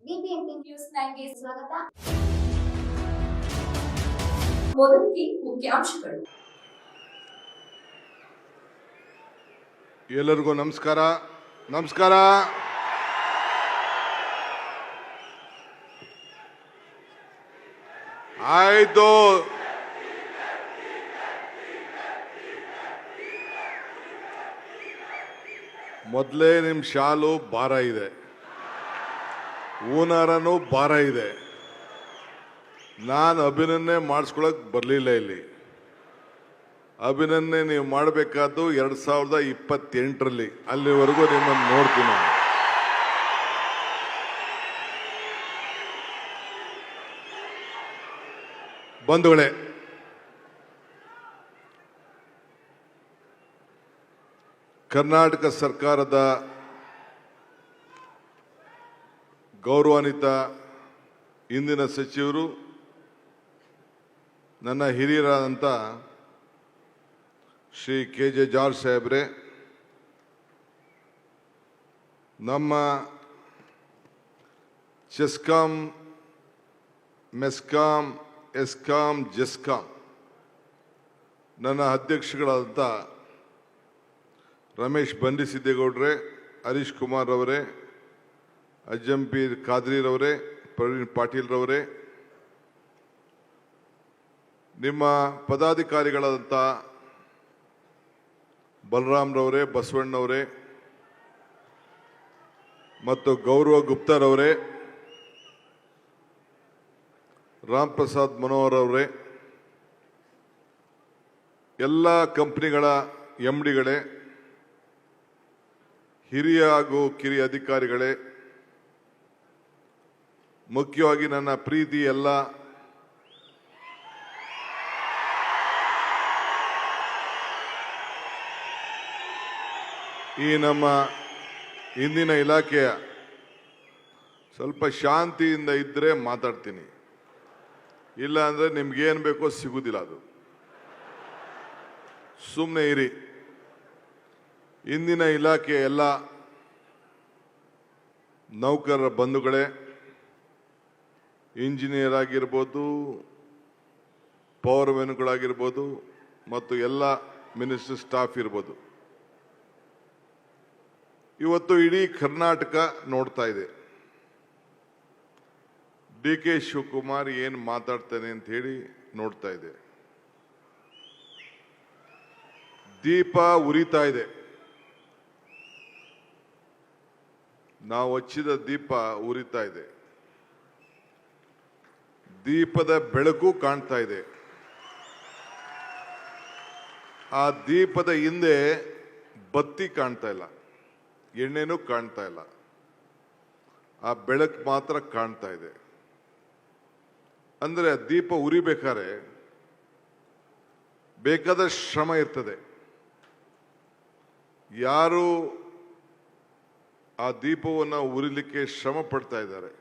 BBMP news 9ಗೆ ಸ್ವಾಗತ. ಮೊದಲಿಗೆ ಮುಖ್ಯಾಂಶಗಳು. ಎಲ್ಲರಿಗೂ ನಮಸ್ಕಾರ. ಆಯ್ತು, ಮೊದಲೇ ನಿಮ್ಮ ಶಾಲು ಭಾರ ಇದೆ, ಹೂನಾರನೂ ಭಾರ ಇದೆ. ನಾನು ಅಭಿನಂದನೆ ಮಾಡಿಸ್ಕೊಳಕ್ ಬರಲಿಲ್ಲ. ಇಲ್ಲಿ ಅಭಿನಂದನೆ ನೀವು ಮಾಡಬೇಕಾದ್ದು 2028ರಲ್ಲಿ. ಅಲ್ಲಿವರೆಗೂ ನಿಮ್ಮನ್ನು ನೋಡ್ತೀನಿ ನಾನು. ಬಂಧುಗಳೇ, ಕರ್ನಾಟಕ ಸರ್ಕಾರದ ಗೌರವಾನ್ವಿತ ಇಂದಿನ ಸಚಿವರು, ನನ್ನ ಹಿರಿಯರಾದಂಥ ಶ್ರೀ ಕೆ.ಜೆ. ಜಾರ್ಜ್ ಸಾಹೇಬ್ರೆ, ನಮ್ಮ ಚೆಸ್ಕಾಂ, ಮೆಸ್ಕಾಂ, ಎಸ್ಕಾಂ, ಜೆಸ್ಕಾಂ ನನ್ನ ಅಧ್ಯಕ್ಷಗಳಾದಂಥ ರಮೇಶ್ ಬಂಡಿಸಿದ್ದೇಗೌಡ್ರೆ, ಹರೀಶ್ ಕುಮಾರ್ ಅವರೇ, ಅಜ್ಜಂಪೀರ್ ಖಾದ್ರಿರವರೇ, ಪ್ರವೀಣ್ ಪಾಟೀಲ್ರವರೇ, ನಿಮ್ಮ ಪದಾಧಿಕಾರಿಗಳಾದಂಥ ಬಲರಾಮ್ರವರೇ, ಬಸವಣ್ಣವರೇ ಮತ್ತು ಗೌರವ ಗುಪ್ತರವರೇ, ರಾಮ್ ಪ್ರಸಾದ್ ಮನೋಹರ್ ಅವರೇ, ಎಲ್ಲ ಕಂಪ್ನಿಗಳ MDಗಳೇ, ಹಿರಿಯ ಹಾಗೂ ಕಿರಿಯ ಅಧಿಕಾರಿಗಳೇ, ಮುಖ್ಯವಾಗಿ ನನ್ನ ಪ್ರೀತಿ ಎಲ್ಲ ಈ ನಮ್ಮ ಇಂದಿನ ಇಲಾಖೆಯ, ಸ್ವಲ್ಪ ಶಾಂತಿಯಿಂದ ಇದ್ದರೆ ಮಾತಾಡ್ತೀನಿ, ಇಲ್ಲ ಅಂದರೆ ನಿಮ್ಗೇನು ಬೇಕೋ ಸಿಗುವುದಿಲ್ಲ. ಅದು ಸುಮ್ಮನೆ ಇರಿ. ಇಂದಿನ ಇಲಾಖೆಯ ಎಲ್ಲ ನೌಕರರ ಬಂಧುಗಳೇ, ಇಂಜಿನಿಯರ್ ಆಗಿರ್ಬೋದು, ಪವರ್ ಮೆನ್ಗಳಾಗಿರ್ಬೋದು ಮತ್ತು ಎಲ್ಲ ಮಿನಿಸ್ಟರ್ ಸ್ಟಾಫ್ ಇರ್ಬೋದು, ಇವತ್ತು ಇಡೀ ಕರ್ನಾಟಕ ನೋಡ್ತಾ ಇದೆ DK ಶಿವಕುಮಾರ್ ಏನು ಮಾತಾಡ್ತಾನೆ ಅಂತ ಹೇಳಿ ನೋಡ್ತಾ ಇದೆ. ದೀಪ ಉರಿತಾ ಇದೆ. ನಾವು ಹಚ್ಚಿದ ದೀಪ ಉರಿತಾ ಇದೆ. ದೀಪದ ಬೆಳಕು ಕಾಣ್ತಾ ಇದೆ. ಆ ದೀಪದ ಹಿಂದೆ ಬತ್ತಿ ಕಾಣ್ತಾ ಇಲ್ಲ, ಎಣ್ಣೆನೂ ಕಾಣ್ತಾ ಇಲ್ಲ, ಆ ಬೆಳಕು ಮಾತ್ರ ಕಾಣ್ತಾ ಇದೆ. ಅಂದರೆ ಆ ದೀಪ ಉರಿಬೇಕಾದ್ರೆ ಬೇಕಾದ ಶ್ರಮ ಇರ್ತದೆ. ಯಾರು ಆ ದೀಪವನ್ನು ಉರಿಲಿಕ್ಕೆ ಶ್ರಮ ಪಡ್ತಾ ಇದ್ದಾರೆ.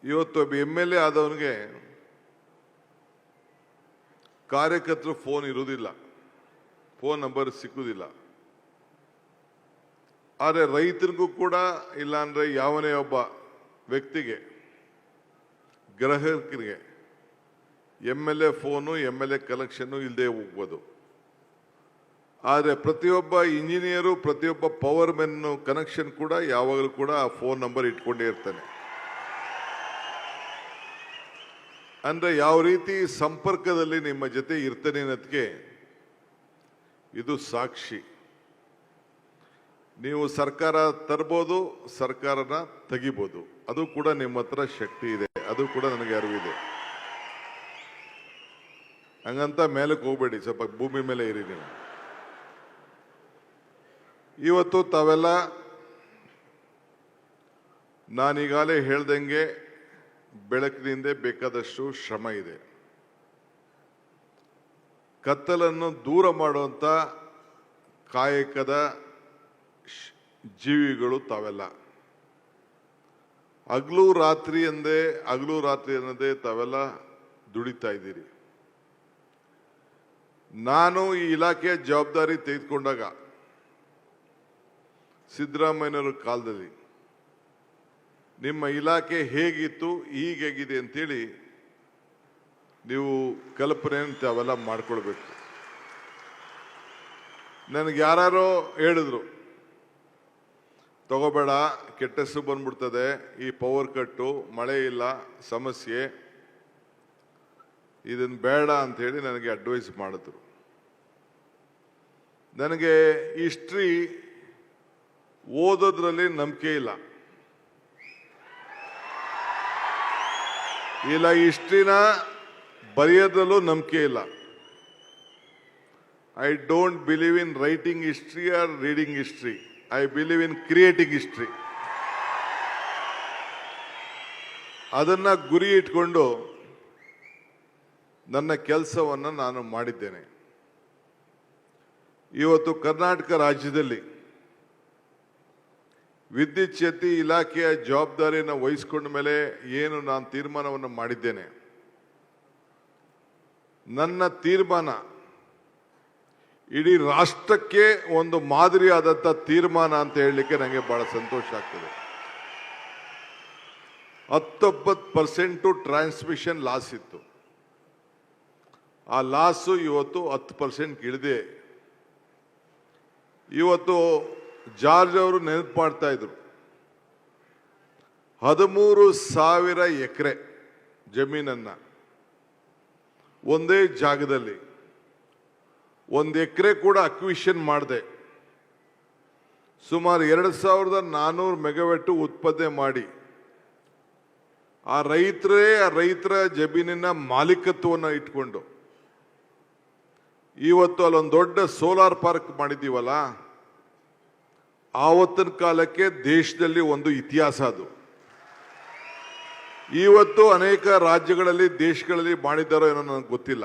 ಇವತ್ತು ಒಬ್ಬ MLA ಆದವನಿಗೆ ಕಾರ್ಯಕರ್ತರು ಫೋನ್ ಇರುವುದಿಲ್ಲ, ಫೋನ್ ನಂಬರ್ ಸಿಕ್ಕುವುದಿಲ್ಲ. ಆದರೆ ರೈತರಿಗೂ ಕೂಡ, ಇಲ್ಲಾಂದ್ರೆ ಯಾವನೇ ಒಬ್ಬ ವ್ಯಕ್ತಿಗೆ, ಗ್ರಾಹಕರಿಗೆ MLA ಫೋನು, MLA ಕಲೆಕ್ಷನ್ನು ಇಲ್ಲದೆ ಹೋಗ್ಬೋದು. ಆದರೆ ಪ್ರತಿಯೊಬ್ಬ ಇಂಜಿನಿಯರು, ಪ್ರತಿಯೊಬ್ಬ ಪವರ್ ಮೆನ್ ಕನೆಕ್ಷನ್ ಕೂಡ ಯಾವಾಗಲೂ ಕೂಡ ಆ ಫೋನ್ ನಂಬರ್ ಇಟ್ಕೊಂಡೇ ಇರ್ತಾನೆ. ಅಂದರೆ ಯಾವ ರೀತಿ ಸಂಪರ್ಕದಲ್ಲಿ ನಿಮ್ಮ ಜೊತೆ ಇರ್ತಾನೆ ಅನ್ನೋದಕ್ಕೆ ಇದು ಸಾಕ್ಷಿ. ನೀವು ಸರ್ಕಾರ ತರ್ಬೋದು, ಸರ್ಕಾರನ ತೆಗಿಬೋದು, ಅದು ಕೂಡ ನಿಮ್ಮ ಹತ್ರ ಶಕ್ತಿ ಇದೆ, ಅದು ಕೂಡ ನನಗೆ ಅರಿವಿದೆ. ಹಂಗಂತ ಮೇಲಕ್ಕೆ ಹೋಗ್ಬೇಡಿ, ಸ್ವಲ್ಪ ಭೂಮಿ ಮೇಲೆ ಇರಿ ನೀವು. ಇವತ್ತು ತಾವೆಲ್ಲ ನಾನೀಗಾಗಲೇ ಹೇಳ್ದಂಗೆ ಬೆಳಕಿನಿಂದ ಬೇಕಾದಷ್ಟು ಶ್ರಮ ಇದೆ. ಕತ್ತಲನ್ನು ದೂರ ಮಾಡುವಂಥ ಕಾಯಕದ ಜೀವಿಗಳು ತಾವೆಲ್ಲ. ಹಗಲು ರಾತ್ರಿ ಅನ್ನದೇ ತಾವೆಲ್ಲ ದುಡಿತಾ ಇದ್ದೀರಿ. ನಾನು ಈ ಇಲಾಖೆಯ ಜವಾಬ್ದಾರಿ ತೆಗೆದುಕೊಂಡಾಗ ಸಿದ್ದರಾಮಯ್ಯನವರ ಕಾಲದಲ್ಲಿ ನಿಮ್ಮ ಇಲಾಖೆ ಹೇಗಿತ್ತು ಹೀಗಾಗಿದೆ ಅಂತೇಳಿ ನೀವು ಕಲ್ಪನೆ ಅಂತ ಅವೆಲ್ಲ ಮಾಡ್ಕೊಳ್ಬೇಕು. ನನಗೆ ಯಾರೋ ಹೇಳಿದ್ರು, ತಗೋಬೇಡ, ಕೆಟ್ಟ ಹೆಸರು ಬಂದ್ಬಿಡ್ತದೆ, ಈ ಪವರ್ ಕಟ್ಟು, ಮಳೆ ಇಲ್ಲ, ಸಮಸ್ಯೆ, ಇದನ್ನು ಬೇಡ ಅಂಥೇಳಿ ನನಗೆ ಅಡ್ವೈಸ್ ಮಾಡಿದ್ರು. ನನಗೆ ಹಿಸ್ಟ್ರಿ ಓದೋದ್ರಲ್ಲಿ ನಂಬಿಕೆ ಇಲ್ಲ. ಹಿಸ್ಟ್ರಿನ ಬರೆಯೋದ್ರಲ್ಲೂ ನಂಬಿಕೆ ಇಲ್ಲ. I don't believe in writing history or reading history. I believe in creating history. ಅದನ್ನ ಗುರಿ ಇಟ್ಕೊಂಡು ನನ್ನ ಕೆಲಸವನ್ನು ನಾನು ಮಾಡಿದ್ದೇನೆ. ಇವತ್ತು ಕರ್ನಾಟಕ ರಾಜ್ಯದಲ್ಲಿ ವಿದ್ಯುತ್ ಶಕ್ತಿ ಇಲಾಖೆಯ ಜವಾಬ್ದಾರಿಯನ್ನು ವಹಿಸಿಕೊಂಡ ಮೇಲೆ ಏನು ನಾನು ತೀರ್ಮಾನವನ್ನು ಮಾಡಿದ್ದೇನೆ, ನನ್ನ ತೀರ್ಮಾನ ಇಡೀ ರಾಷ್ಟ್ರಕ್ಕೆ ಒಂದು ಮಾದರಿಯಾದಂಥ ತೀರ್ಮಾನ ಅಂತ ಹೇಳಲಿಕ್ಕೆ ನನಗೆ ಬಹಳ ಸಂತೋಷ ಆಗ್ತದೆ. 19% ಟ್ರಾನ್ಸ್ಮಿಷನ್ ಲಾಸ್ ಇತ್ತು. ಆ ಲಾಸು ಇವತ್ತು 10% ಇಳಿದೆ. ಇವತ್ತು ಜಾರ್ಜ್ ಅವರು ನೆನಪು ಮಾಡ್ತಾ ಇದ್ರು, 13,000 ಎಕರೆ ಜಮೀನನ್ನ ಒಂದೇ ಜಾಗದಲ್ಲಿ 1 ಎಕರೆ ಕೂಡ ಅಕ್ವಿಷನ್ ಮಾಡದೆ ಸುಮಾರು 2,400 ಮೆಗಾವ್ಯಾಟ್ ಉತ್ಪಾದನೆ ಮಾಡಿ ಆ ರೈತರ ಜಮೀನಿನ ಮಾಲೀಕತ್ವವನ್ನು ಇಟ್ಕೊಂಡು ಇವತ್ತು ಅಲ್ಲೊಂದು ದೊಡ್ಡ ಸೋಲಾರ್ ಪಾರ್ಕ್ ಮಾಡಿದ್ದೀವಲ್ಲ, ಆವತ್ತಿನ ಕಾಲಕ್ಕೆ ದೇಶದಲ್ಲಿ ಒಂದು ಇತಿಹಾಸ ಅದು. ಇವತ್ತು ಅನೇಕ ರಾಜ್ಯಗಳಲ್ಲಿ ದೇಶಗಳಲ್ಲಿ ಮಾಡಿದ್ದಾರೋ ಏನೋ ನನಗೆ ಗೊತ್ತಿಲ್ಲ.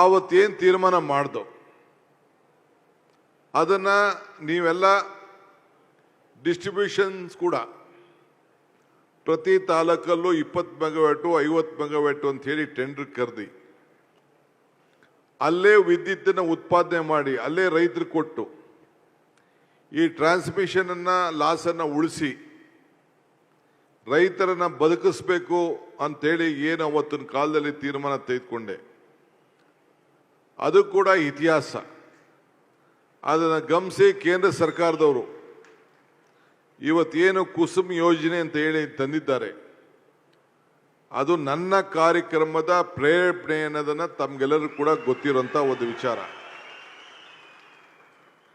ಆವತ್ತೇನು ತೀರ್ಮಾನ ಮಾಡ್ದೋ ಅದನ್ನ ನೀವೆಲ್ಲ ಡಿಸ್ಟ್ರಿಬ್ಯೂಷನ್ಸ್ ಕೂಡ ಪ್ರತಿ ತಾಲೂಕಲ್ಲೂ 20 ಮೆಗಾವ್ಯಾಟು 50 ಮೆಗಾವ್ಯಾಟು ಅಂತ ಹೇಳಿ ಟೆಂಡರ್ ಕರೆದಿ ಅಲ್ಲೇ ವಿದ್ಯುತ್ತನ್ನು ಉತ್ಪಾದನೆ ಮಾಡಿ ಅಲ್ಲೇ ರೈತರು ಕೊಟ್ಟು ಈ ಟ್ರಾನ್ಸ್ಮಿಷನ್ ಲಾಸ್ ಅನ್ನ ಉಳಿಸಿ ರೈತರನ್ನ ಬದುಕಿಸ್ಬೇಕು ಅಂತೇಳಿ ಏನು ಅವತ್ತಿನ ಕಾಲದಲ್ಲಿ ತೀರ್ಮಾನ ತೆಗೆದುಕೊಂಡೆ, ಅದು ಕೂಡ ಇತಿಹಾಸ. ಅದನ್ನು ಗಮನಿಸಿ ಕೇಂದ್ರ ಸರ್ಕಾರದವರು ಇವತ್ತೇನು ಕುಸುಮ್ ಯೋಜನೆ ಅಂತ ಹೇಳಿ ತಂದಿದ್ದಾರೆ, ಅದು ನನ್ನ ಕಾರ್ಯಕ್ರಮದ ಪ್ರೇರಣೆ ಅನ್ನೋದನ್ನ ತಮ್ಗೆಲ್ಲರೂ ಕೂಡ ಗೊತ್ತಿರುವಂತ ಒಂದು ವಿಚಾರ.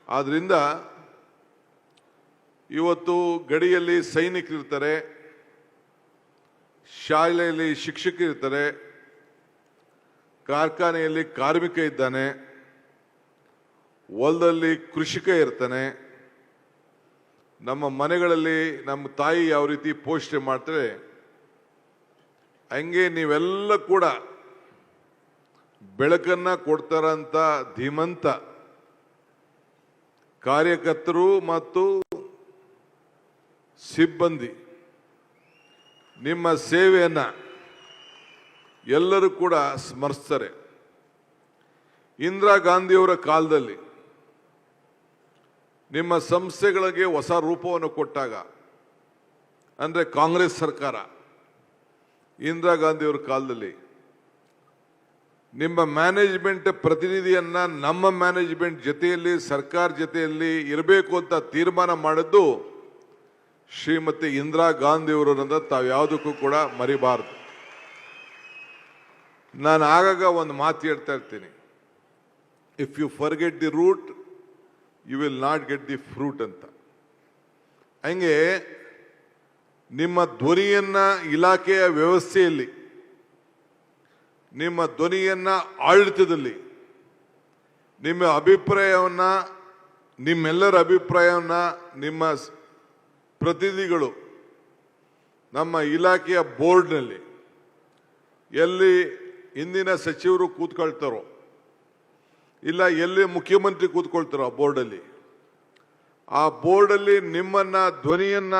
ಆದ್ರಿಂದ ಇವತ್ತು ಗಡಿಯಲ್ಲಿ ಸೈನಿಕರಿರ್ತಾರೆ, ಶಾಲೆಯಲ್ಲಿ ಶಿಕ್ಷಕರಿರ್ತಾರೆ, ಕಾರ್ಖಾನೆಯಲ್ಲಿ ಕಾರ್ಮಿಕ ಇದ್ದಾನೆ, ಹೊಲದಲ್ಲಿ ಕೃಷಿಕ ಇರ್ತಾನೆ, ನಮ್ಮ ಮನೆಗಳಲ್ಲಿ ನಮ್ಮ ತಾಯಿ ಯಾವ ರೀತಿ ಪೋಷಣೆ ಮಾಡ್ತಾರೆ ಹಂಗೆ ನೀವೆಲ್ಲ ಕೂಡ ಬೆಳಕನ್ನ ಕೊಡ್ತಾರಂತ ಧೀಮಂತ ಕಾರ್ಯಕರ್ತರು ಮತ್ತು ಸಿಬ್ಬಂದಿ ನಿಮ್ಮ ಸೇವೆಯನ್ನ ಎಲ್ಲರೂ ಕೂಡ ಸ್ಮರಿಸ್ತಾರೆ. ಇಂದಿರಾ ಗಾಂಧಿಯವರ ಕಾಲದಲ್ಲಿ ನಿಮ್ಮ ಸಂಸ್ಥೆಗಳಿಗೆ ಹೊಸ ರೂಪವನ್ನು ಕೊಟ್ಟಾಗ, ಅಂದರೆ ಕಾಂಗ್ರೆಸ್ ಸರ್ಕಾರ ಇಂದಿರಾ ಗಾಂಧಿಯವರ ಕಾಲದಲ್ಲಿ ನಿಮ್ಮ ಮ್ಯಾನೇಜ್ಮೆಂಟ್ ಪ್ರತಿನಿಧಿಯನ್ನ ನಮ್ಮ ಮ್ಯಾನೇಜ್ಮೆಂಟ್ ಜೊತೆಯಲ್ಲಿ ಸರ್ಕಾರ ಜೊತೆಯಲ್ಲಿ ಇರಬೇಕು ಅಂತ ತೀರ್ಮಾನ ಮಾಡಿದ್ದು ಶ್ರೀಮತಿ ಇಂದಿರಾ ಗಾಂಧಿಯವರನ್ನ ತಾವು ಯಾವುದಕ್ಕೂ ಕೂಡ ಮರಿಬಾರದು. ನಾನು ಆಗಾಗ ಒಂದು ಮಾತು ಹೇಳ್ತಾ ಇರ್ತೀನಿ, if you forget the root you will not get the fruit ಅಂತ. ಹಂಗೆ ನಿಮ್ಮ ಧ್ವನಿಯನ್ನ ಇಲಾಖೆಯ ವ್ಯವಸ್ಥೆಯಲ್ಲಿ, ನಿಮ್ಮ ಧ್ವನಿಯನ್ನ ಆಡಳಿತದಲ್ಲಿ, ನಿಮ್ಮ ಅಭಿಪ್ರಾಯವನ್ನ, ನಿಮ್ಮೆಲ್ಲರ ಅಭಿಪ್ರಾಯವನ್ನ ನಿಮ್ಮ ಪ್ರತಿನಿಧಿಗಳು ನಮ್ಮ ಇಲಾಖೆಯ ಬೋರ್ಡ್ನಲ್ಲಿ ಎಲ್ಲಿ ಇಂದಿನ ಸಚಿವರು ಕೂತ್ಕೊಳ್ತಾರೋ ಇಲ್ಲ ಎಲ್ಲಿ ಮುಖ್ಯಮಂತ್ರಿ ಕೂತ್ಕೊಳ್ತಾರೋ ಆ ಬೋರ್ಡಲ್ಲಿ, ಆ ಬೋರ್ಡಲ್ಲಿ ನಿಮ್ಮನ್ನ ಧ್ವನಿಯನ್ನ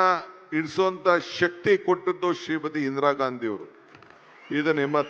ಇಡಿಸುವಂತ ಶಕ್ತಿ ಕೊಟ್ಟದ್ದು ಶ್ರೀಮತಿ ಇಂದಿರಾ ಗಾಂಧಿಯವರು. ಇದು ನಿಮ್ಮ